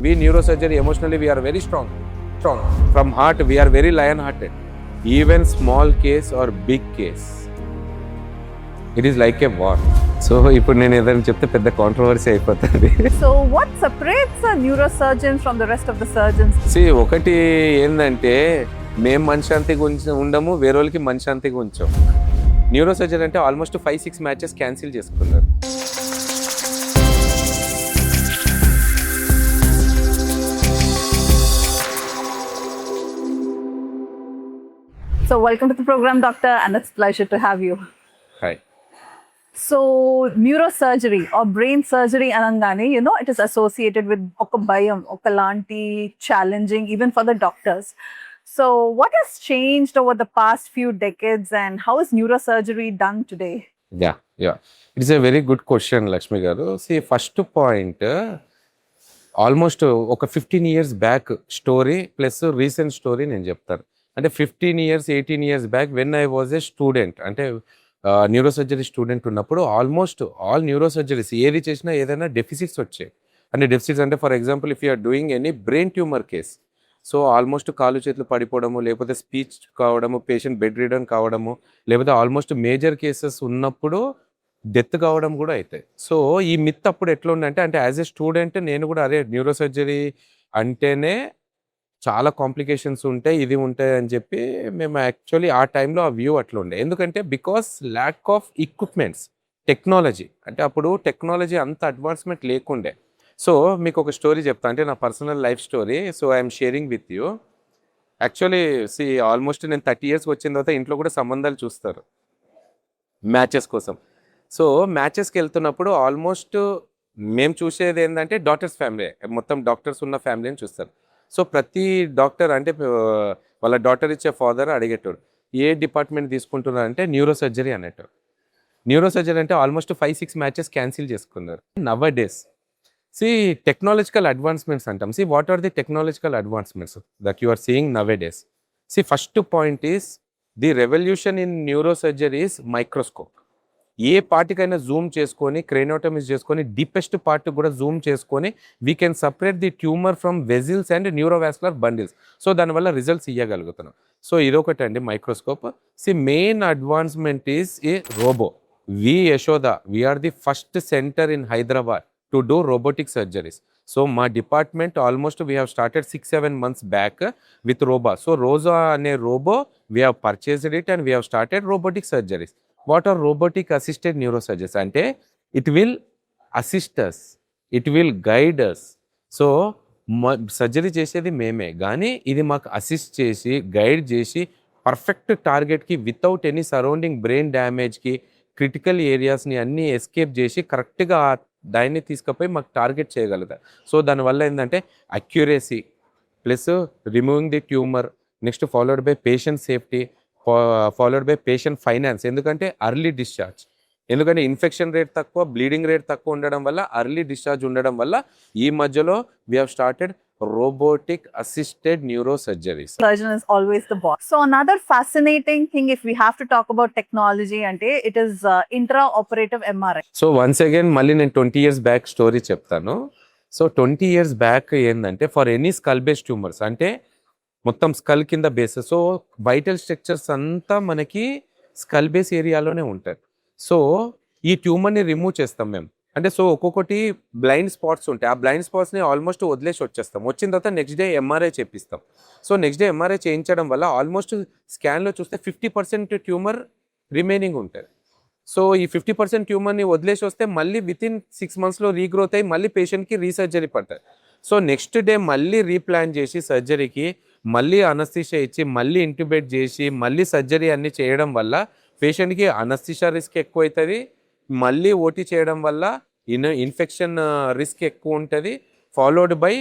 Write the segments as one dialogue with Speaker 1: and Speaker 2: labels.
Speaker 1: We neurosurgery, emotionally, we are very strong. From heart, we are very lion-hearted. Even small case or big case, it is like a war. So, ఇప్పుడు నేను ఏదైనా చెప్తే పెద్ద controversy అయిపోతుంది.
Speaker 2: So, what separates a neurosurgeon from the rest of the surgeons?
Speaker 1: See, ఒకటి ఏంటంటే మేము మనశ్శాంతిగా ఉండము, వేరే వాళ్ళకి మనశ్శాంతిగా ఉంచాం. న్యూరోసర్జన్ అంటే ఆల్మోస్ట్ 5-6 మ్యాచెస్ క్యాన్సిల్ చేసుకున్నారు.
Speaker 2: So, welcome to the program, doctor, and it's a pleasure to have you.
Speaker 1: Hi.
Speaker 2: So, neurosurgery or brain surgery anangane, it is associated with oka bayam, okalanti challenging even for the doctors. So, what has changed over the past few decades and how is neurosurgery done today?
Speaker 1: Yeah. It is a very good question, Lakshmi garu. See, first point, almost ఒక 15 years back story plus recent story నేను చెప్తాను. అంటే 15 years, 18 years back when I was a student, అంటే neurosurgery student ఉన్నప్పుడు almost all neurosurgeries ఏది చేసినా ఏదైనా deficits వచ్చాయి. అంటే డెఫిసిట్స్ అంటే for example if you're doing any brain tumour case, so almost కాలు చేతులు పడిపోవడము, లేకపోతే స్పీచ్ కావడము, పేషెంట్ బెడ్ రిడన్ కావడము, లేకపోతే ఆల్మోస్ట్ మేజర్ కేసెస్ ఉన్నప్పుడు డెత్ కావడం కూడా అవుతాయి. సో ఈ మిత్ అప్పుడు ఎట్లా ఉందంటే, అంటే యాజ్ ఎ స్టూడెంట్ నేను కూడా అరే న్యూరోసర్జరీ అంటేనే చాలా కాంప్లికేషన్స్ ఉంటాయి, ఇది ఉంటాయి అని చెప్పి మేము యాక్చువల్లీ ఆ టైంలో ఆ వ్యూ అట్లా ఉండే. ఎందుకంటే because lack of equipments, technology, అంటే అప్పుడు టెక్నాలజీ అంత అడ్వాన్స్మెంట్ లేకుండే. సో మీకు ఒక స్టోరీ చెప్తా, అంటే నా personal life story. So I'm sharing with you. Actually almost నేను 30 years వచ్చిన తర్వాత ఇంట్లో కూడా సంబంధాలు చూస్తారు మ్యాచెస్ కోసం. సో మ్యాచెస్కి వెళ్తున్నప్పుడు ఆల్మోస్ట్ మేము చూసేది ఏంటంటే డాక్టర్స్ ఫ్యామిలీ, మొత్తం డాక్టర్స్ ఉన్న ఫ్యామిలీని చూస్తారు. సో ప్రతి డాక్టర్ అంటే వాళ్ళ డాక్టర్ ఇచ్చే ఫాదర్ అడిగేటోడు ఏ డిపార్ట్మెంట్ తీసుకుంటున్నారంటే న్యూరోసర్జరీ అనేటోడు. న్యూరోసర్జరీ అంటే ఆల్మోస్ట్ 5-6 మ్యాచెస్ క్యాన్సిల్ చేసుకున్నారు. నవ్ డేస్ టెక్నాలజికల్ అడ్వాన్స్మెంట్స్ అంటాం. What are the technological advancements that you are seeing nowadays? First point is the revolution in neurosurgery is microscope. ఏ పార్ట్కైనా zoom చేసుకొని, craniotomies చేసుకొని, deepest part కూడా zoom చేసుకొని we can separate the tumour from vessels and neurovascular bundles. So దానివల్ల results ఇవ్వగలుగుతున్నాం. So ఇదొకటి అండి microscope. Main advancement is a robot. We Yashoda, we're the first centre in Hyderabad to do robotic surgeries. So మా department almost we have started 6-7 months back with robot. So Roja అనే robot we have purchased it and we have started robotic surgeries. What are robotic assisted neurosurgeries అంటే it will assist us, it will guide us. So surgery చేసేది మేమే, కానీ ఇది మాకు assist చేసి guide చేసి perfect టార్గెట్కి వితౌట్ ఎనీ సరౌండింగ్ బ్రెయిన్ డ్యామేజ్కి క్రిటికల్ ఏరియాస్ని అన్నీ ఎస్కేప్ చేసి కరెక్ట్గా దాన్ని తీసుకుపోయి మాకు టార్గెట్ చేయగలుగుతారు. సో దానివల్ల ఏంటంటే accuracy plus removing the tumour, next followed by patient safety, followed by patient finance. ఎందుకంటే అర్లీ డిశ్చార్జ్, ఎందుకంటే ఇన్ఫెక్షన్ రేట్ తక్కువ, బ్లీడింగ్ రేట్ తక్కువ ఉండడం వల్ల, అర్లీ డిశ్చార్జ్ ఉండడం వల్ల ఈ మధ్యలో we have started robotic assisted neurosurgeries.
Speaker 2: Surgeon is always the boss. So another fascinating thing, if we have to talk about technology, ante it is intraoperative MRI.
Speaker 1: So once again మళ్ళీ నేను 20 years back story చెప్తాను. So 20 years back ఏంటంటే for any skull base tumours, అంటే మొత్తం skull కింద base, so vital structures అంతా మనకి skull base ఏరియాలోనే ఉంటాయి. సో ఈ ట్యూమర్ని రిమూవ్ చేస్తాం మేము. అంటే సో ఒక్కొక్కటి బ్లైండ్ స్పాట్స్ ఉంటాయి, ఆ బ్లైండ్ స్పాట్స్ని ఆల్మోస్ట్ వదిలేసి వచ్చేస్తాం. వచ్చిన తర్వాత నెక్స్ట్ డే ఎంఆర్ఐ చేపిస్తాం. సో నెక్స్ట్ డే ఎంఆర్ఐ చేయించడం వల్ల ఆల్మోస్ట్ స్కాన్లో చూస్తే 50% ట్యూమర్ రిమైనింగ్ ఉంటుంది. సో ఈ 50% ట్యూమర్ని వదిలేసి వస్తే మళ్ళీ వితిన్ 6 monthsలో రీగ్రోత్ అయ్యి మళ్ళీ పేషెంట్కి రీసర్జరీ పడుతుంది. సో నెక్స్ట్ డే మళ్ళీ రీప్లాన్ చేసి సర్జరీకి మళ్ళీ అనస్థీషియా ఇచ్చి మళ్ళీ ఇంట్యూబేట్ చేసి మళ్ళీ సర్జరీ అన్నీ చేయడం వల్ల పేషెంట్కి అనస్థీషియా రిస్క్ ఎక్కువ అవుతుంది, మళ్ళీ ఓటీ చేయడం వల్ల ఇన్ఫెక్షన్ రిస్క్ ఎక్కువ ఉంటుంది, ఫాలోడ్ బై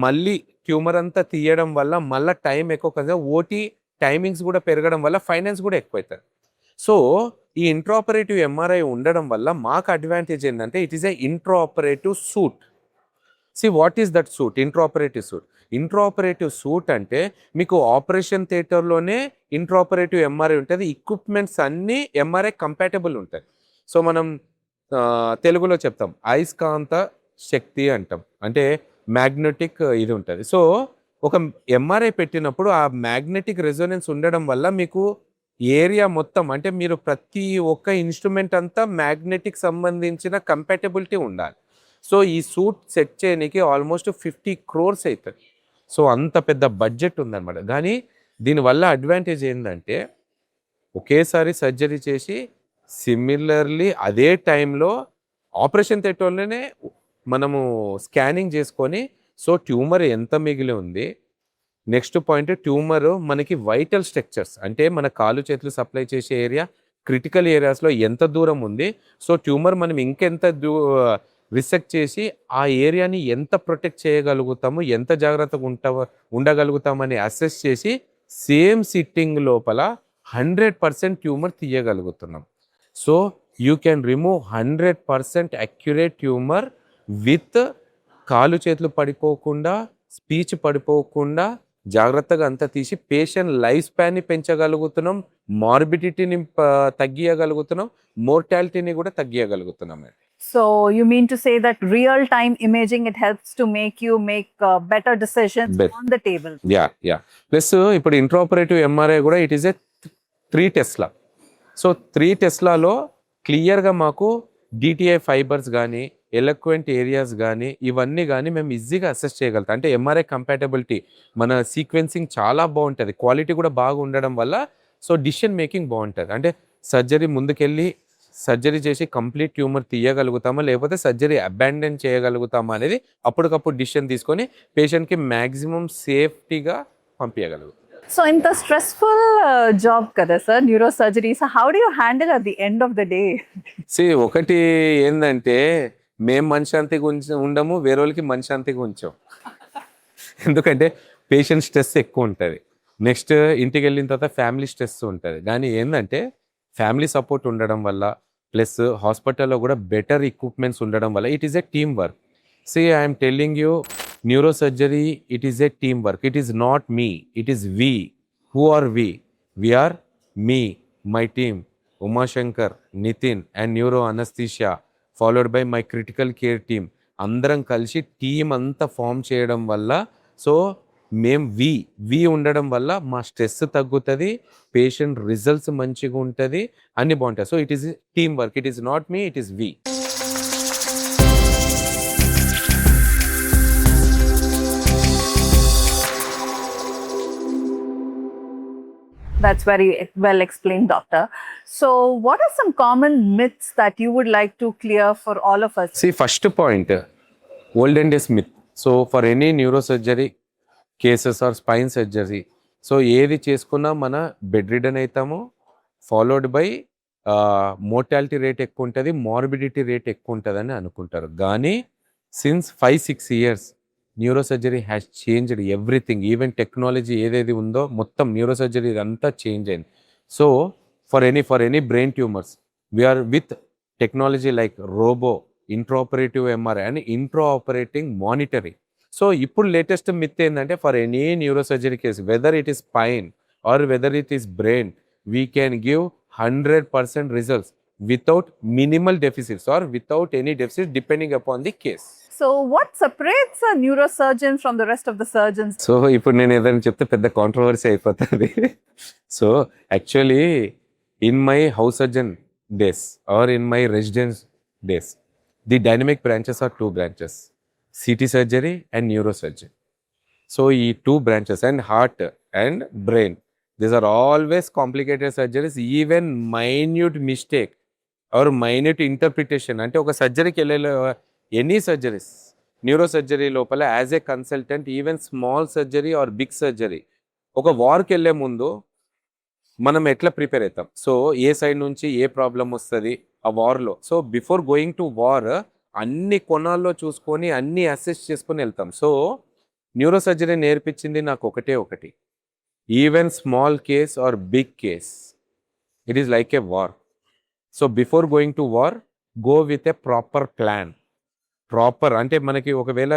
Speaker 1: మళ్ళీ ట్యూమర్ అంతా తీయడం వల్ల మళ్ళీ టైం ఎక్కువ కదా, ఓటీ టైమింగ్స్ కూడా పెరగడం వల్ల ఫైనాన్స్ కూడా ఎక్కువ అవుతుంది. సో ఈ ఇంట్రాపరేటివ్ ఎంఆర్ఐ ఉండడం వల్ల మాకు అడ్వాంటేజ్ ఏంటంటే it is a intraoperative suit. What is that suit? Intraoperative suit. Intraoperative suit అంటే మీకు ఆపరేషన్ థియేటర్లోనే ఇంట్రాపరేటివ్ ఎంఆర్ఐ ఉంటుంది, ఎక్విప్మెంట్స్ అన్నీ ఎంఆర్ఐ కంపాటబుల్ ఉంటాయి. సో మనం తెలుగులో చెప్తాం అయస్కాంత శక్తి అంటాం. అంటే మ్యాగ్నెటిక్ ఇది ఉంటుంది. సో ఒక ఎంఆర్ఐ పెట్టినప్పుడు ఆ మ్యాగ్నెటిక్ రెజొనెన్స్ ఉండడం వల్ల మీకు ఏరియా మొత్తం అంటే మీరు ప్రతి ఒక్క ఇన్స్ట్రుమెంట్ అంతా మ్యాగ్నెటిక్ సంబంధించిన కంపాటబిలిటీ ఉండాలి. సో ఈ సూట్ సెట్ చేయడానికి ఆల్మోస్ట్ 50 crores అవుతుంది. సో అంత పెద్ద బడ్జెట్ ఉందన్నమాట. కానీ దీనివల్ల అడ్వాంటేజ్ ఏంటంటే ఒకేసారి సర్జరీ చేసి సిమిలర్లీ అదే టైంలో ఆపరేషన్ థియేటర్లోనే మనము స్కానింగ్ చేసుకొని సో ట్యూమర్ ఎంత మిగిలి ఉంది, నెక్స్ట్ పాయింట్ ట్యూమర్ మనకి వైటల్ స్ట్రక్చర్స్ అంటే మన కాలు చేతులు సప్లై చేసే ఏరియా క్రిటికల్ ఏరియాస్లో ఎంత దూరం ఉంది, సో ట్యూమర్ మనం ఇంకెంత రిసెక్ట్ చేసి ఆ ఏరియాని ఎంత ప్రొటెక్ట్ చేయగలుగుతాము, ఎంత జాగ్రత్తగా ఉండగలుగుతామని అసెస్ చేసి సేమ్ సిట్టింగ్ లోపల 100% ట్యూమర్ తీయగలుగుతున్నాం. So you can remove 100% accurate tumour with కాలు చేతులు పడిపోకుండా, స్పీచ్ పడిపోకుండా జాగ్రత్తగా అంతా తీసి పేషెంట్ లైఫ్ స్పాన్ని పెంచగలుగుతున్నాం, మార్బిడిటీని తగ్గియగలుగుతున్నాం, మోర్టాలిటీని కూడా తగ్గియగలుగుతున్నాం.
Speaker 2: So you mean to say that real time imaging, it helps to make you make better decisions on the table.
Speaker 1: Yeah plus ఇప్పుడు intraoperative MRI కూడా it is a 3 Tesla. So 3 టెస్లాలో క్లియర్గా మాకు DTI fibres కానీ eloquent areas కానీ ఇవన్నీ కానీ మేము ఈజీగా అసెస్ చేయగలుగుతాం. అంటే ఎంఆర్ఐ కంపాటబిలిటీ మన సీక్వెన్సింగ్ చాలా బాగుంటుంది, క్వాలిటీ కూడా బాగా ఉండడం వల్ల సో డిసిషన్ మేకింగ్ బాగుంటుంది. అంటే సర్జరీ ముందుకెళ్ళి సర్జరీ చేసి కంప్లీట్ ట్యూమర్ తీయగలుగుతామా లేకపోతే సర్జరీ అబాండన్ చేయగలుగుతామా అనేది అప్పటికప్పుడు డిసిషన్ తీసుకొని పేషెంట్కి మ్యాక్సిమం సేఫ్టీగా పంపించగలుగుతాం.
Speaker 2: So in the stressful job kada sir, neurosurgery, so how do you handle at the end of the day?
Speaker 1: ఒకటి ఏంటంటే మేము మనశ్శాంతిగా ఉండము, వేరే వాళ్ళకి మనశ్శాంతిగా ఉంచాం. ఎందుకంటే పేషెంట్ స్ట్రెస్ ఎక్కువ ఉంటుంది, నెక్స్ట్ ఇంటికి వెళ్ళిన తర్వాత ఫ్యామిలీ స్ట్రెస్ ఉంటుంది. కానీ ఏంటంటే ఫ్యామిలీ సపోర్ట్ ఉండడం వల్ల ప్లస్ హాస్పిటల్లో కూడా బెటర్ ఎక్విప్మెంట్స్ ఉండడం వల్ల it is a team work. I'm telling you, neurosurgery it is a team work. It is not me, it is we. Who are we? We are me, my team, Umashankar, Nitin and neuro anaesthesia followed by my critical care team. అందరం కలిసి team అంతా form చేయడం వల్ల so మేము వి ఉండడం వల్ల మా stress తగ్గుతుంది, పేషెంట్ రిజల్ట్స్ మంచిగా ఉంటుంది, అన్ని బాగుంటాయి. So it is team work, it is not me, it is we.
Speaker 2: That's very well explained, doctor. So what are some common myths that you would like to clear for all of us?
Speaker 1: First point, olden days myth. So for any neurosurgery cases or spine surgery so ఏది చేసుకున్నా మన bed ridden అవుతాము, followed by mortality rate ఎక్కువ ఉంటుంది, morbidity rate ఎక్కువ ఉంటుంది అని అనుకుంటారు. కానీ since 5-6 years neurosurgery has changed everything. Even technology ఏదేది ఉందో మొత్తం న్యూరోసర్జరీ అంతా చేంజ్ అయింది. So for any brain tumours we're with technology like robo, intraoperative MRI and intra operating monitoring. So ఇప్పుడు లేటెస్ట్ మిత్ ఏంటంటే for any neurosurgery case weather it is spine or whether it is brain we can give 100% results without minimal deficits or without any deficit depending upon the case.
Speaker 2: So what separates a neurosurgeon from the rest of the surgeons?
Speaker 1: So ఇప్పుడు నేను ఏదైనా చెప్తే పెద్ద controversy అయిపోతుంది. So actually in my house surgeon days or in my residence days the dynamic branches are 2 branches, CT surgery and neurosurgery. So ఈ 2 branches and heart and brain, these are always complicated surgeries. Even minute mistake or minute interpretation అంటే ఒక సర్జరీకి వెళ్ళే any surgeries neurosurgery లోపల as a consultant even small surgery or big surgery ఒక వార్కి వెళ్ళే ముందు మనం ఎట్లా ప్రిపేర్ అవుతాం, సో ఏ సైడ్ నుంచి ఏ ప్రాబ్లం వస్తుంది ఆ వార్లో. So before going to war అన్ని కొనాల్లో చూసుకొని అన్ని అసెస్ చేసుకొని వెళ్తాం. సో న్యూరోసర్జరీ నేర్పించింది నాకు ఒకటి, even small case or big case it is like a war. So before going to war go with a proper plan. Proper అంటే మనకి ఒకవేళ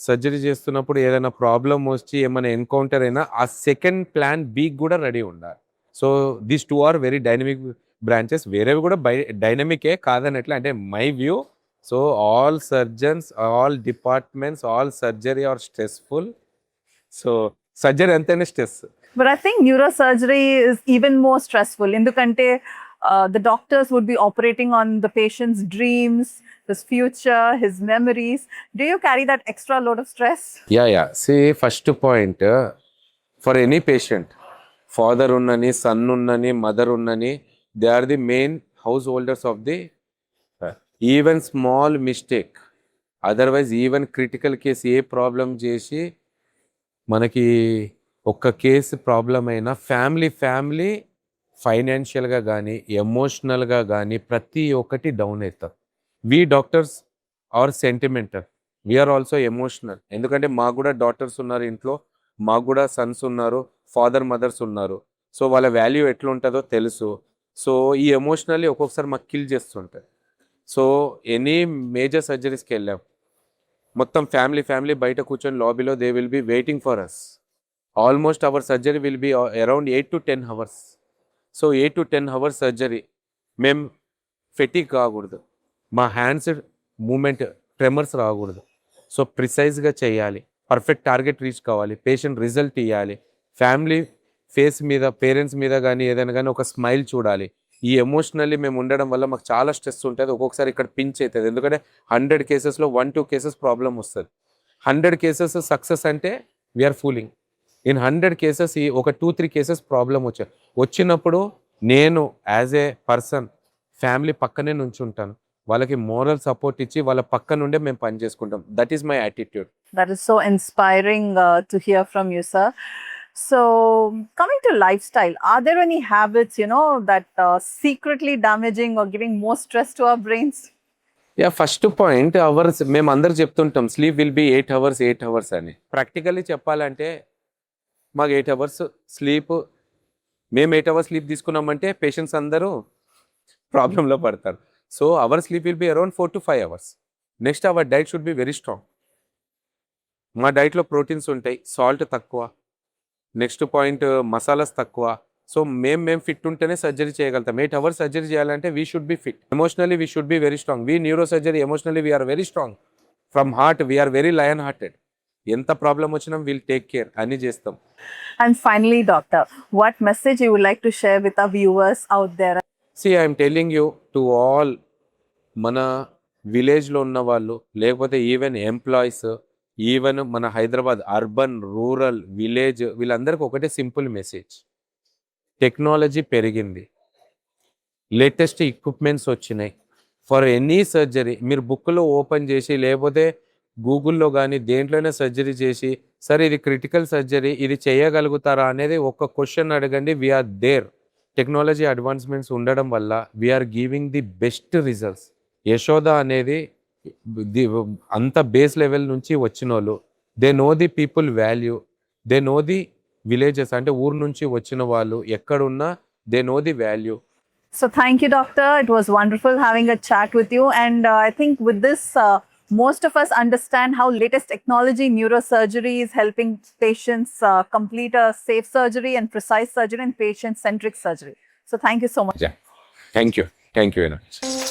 Speaker 1: సర్జరీ చేస్తున్నప్పుడు ఏదైనా ప్రాబ్లం వచ్చి ఏమైనా ఎన్కౌంటర్ అయినా ఆ సెకండ్ ప్లాన్ బి కూడా రెడీ ఉండాలి. So these 2 are very dynamic branches. వేరేవి కూడా డైనమికే కాదనట్లే, అంటే my view So all surgeons, all departments, all surgery are stressful. So surgery అంటేనే stress.
Speaker 2: But I think neurosurgery is even more stressful. Endukante the doctors would be operating on the patient's dreams, his future, his memories. Do you carry that extra load of stress?
Speaker 1: Yeah. See, first point, for any patient, father unnani, son unnani, mother unnani, they are the main householders of the even small mistake. Otherwise, even critical case A problem చేసి మనకి ఒక్క case problem అయినా family ఫైనాన్షియల్గా కానీ ఎమోషనల్గా కానీ ప్రతి ఒక్కటి డౌన్ అవుతారు. We doctors are sentimental, we're also emotional. ఎందుకంటే మాకు కూడా డాటర్స్ ఉన్నారు ఇంట్లో, మాకు కూడా సన్స్ ఉన్నారు, ఫాదర్ మదర్స్ ఉన్నారు. సో వాళ్ళ వాల్యూ ఎట్లుంటుందో తెలుసు. సో ఈ ఎమోషనల్లీ ఒక్కొక్కసారి మాకు కిల్ చేస్తుంటాయి. సో ఎనీ మేజర్ సర్జరీస్కి వెళ్ళాం, మొత్తం ఫ్యామిలీ బయట కూర్చొని లాబీలో they will be waiting for us. Almost our surgery will be around 8 to 10 hours. So 8 to 10 hours surgery మేము ఫెటిక్ కాకూడదు, మా హ్యాండ్స్ మూమెంట్ ట్రెమర్స్ రాకూడదు. సో ప్రిసైజ్గా చేయాలి, పర్ఫెక్ట్ టార్గెట్ రీచ్ కావాలి, పేషెంట్ రిజల్ట్ ఇవ్వాలి, ఫ్యామిలీ ఫేస్ మీద పేరెంట్స్ మీద కానీ ఏదైనా కానీ ఒక స్మైల్ చూడాలి. ఈ ఎమోషనల్లీ మేము ఉండడం వల్ల మాకు చాలా స్ట్రెస్ ఉంటుంది. ఒక్కొక్కసారి ఇక్కడ పించ్ అవుతుంది, ఎందుకంటే 100 కేసెస్లో 1-2 కేసెస్ ప్రాబ్లం వస్తుంది. 100 కేసెస్ సక్సెస్ అంటే వీఆర్ ఫూలింగ్. ఇన్ 100 కేసెస్ ఈ ఒక 2-3 కేసెస్ ప్రాబ్లం వచ్చినప్పుడు నేను యాజ్ ఏ పర్సన్ ఫ్యామిలీ పక్కనే నుంచుంటాను, వాళ్ళకి మోరల్ సపోర్ట్ ఇచ్చి వాళ్ళ పక్క నుండే మేము పని చేసుకుంటాం. That is my attitude.
Speaker 2: That is so inspiring to hear from you, sir. So, coming to lifestyle, are there any habits, that secretly damaging or giving more stress to our brains?
Speaker 1: Yeah, first point hours మేము అందరు చెప్తుంటాం sleep will be 8 hours అని. Practically చెప్పాలంటే మాకు 8 hours sleep, మేము 8 hours sleep తీసుకున్నామంటే patients అందరూ ప్రాబ్లంలో పడతారు. So our sleep will be around 4 to 5 hours. Next our diet should be very strong. మా డైట్లో ప్రోటీన్స్ ఉంటాయి, సాల్ట్ తక్కువ, నెక్స్ట్ పాయింట్ మసాలాస్ తక్కువ. సో మేము ఫిట్ ఉంటేనే సర్జరీ చేయగలుగుతాం. 8 hours సర్జరీ చేయాలంటే we should be fit. Emotionally we should be very strong. We neuro surgery emotionally we're very strong. From heart we're very lion hearted. ఎంత problem వచ్చినా will take care, అన్ని చేస్తాం.
Speaker 2: And finally, doctor, what message you would like to share with our viewers out there?
Speaker 1: See, I am telling you to all మన విలేజ్లో ఉన్న వాళ్ళు, లేకపోతే even employees, even మన హైదరాబాద్ అర్బన్, రూరల్, విలేజ్, వీళ్ళందరికీ ఒకటే సింపుల్ మెసేజ్. టెక్నాలజీ పెరిగింది, latest equipments వచ్చినాయి. ఫర్ ఎనీ సర్జరీ మీరు బుక్లో ఓపెన్ చేసి లేకపోతే గూగుల్లో కానీ దేంట్లోనే సర్జరీ చేసి, సరే ఇది క్రిటికల్ సర్జరీ, ఇది చేయగలుగుతారా అనేది ఒక క్వశ్చన్ అడగండి. We are there. టెక్నాలజీ అడ్వాన్స్మెంట్స్ ఉండడం వల్ల we're giving the best results. Yashoda అనేది అంత బేస్ లెవెల్ నుంచి వచ్చిన వాళ్ళు, they know the people value, they know the villages, అంటే ఊరు నుంచి వచ్చిన వాళ్ళు ఎక్కడున్నా they know the value.
Speaker 2: So, thank you, doctor. It was wonderful having a chat with you. And I think with this, most of us understand how latest technology, neurosurgery is helping patients complete a safe surgery and precise surgery and patient-centric surgery. So, thank you so much.
Speaker 1: Yeah. Thank you very much.